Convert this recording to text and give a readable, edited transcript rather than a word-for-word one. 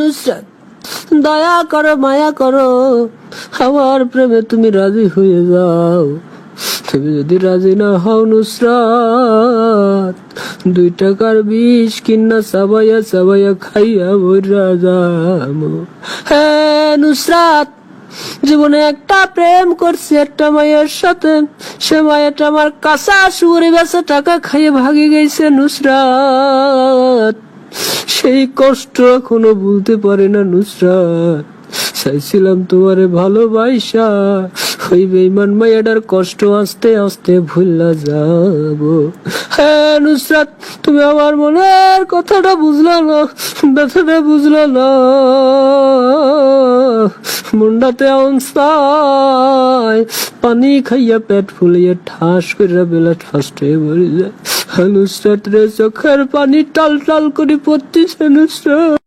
নুসরাত, দয়া করো, মায়া করো, আমার প্রেমে তুমি রাজি হয়ে যাও। তুমি যদি রাজি না হও নুসরাত, 2 টাকার বিষ কিনা চাবাইয়া চাবাইয়া খাইয়া বইরা যাবো। হ্যাঁ নুসরাত, জীবনে একটা প্রেম করছি একটা মায়ের সাথে, সে মায়েরটা আমার কাঁচা সুরে বেচা টাকা খাইয়ে ভাগে গেছে নুসরাত। সেই কষ্ট এখনো ভুলতে পারে না নুসরাত। চাইছিলাম তোমারে ভালোবাসা, ওই বেঈমান মাইয়াটার কষ্ট আস্তে আস্তে ভুললা যাব। হ্যাঁ নুসরাত, তুমি আমার মনের কথাটা বুঝলা না, ব্যথাটা বুঝলা না। মুন্ডাতে অনসায় পানি খাইয়া পেট ফুলিয়ে ঠাস করে বেলা ফার্স্ট হয়ে মরে যায়। নুসরাত রে, চোখের পানি টাল টাল করে পড়তেছে নুসরাত।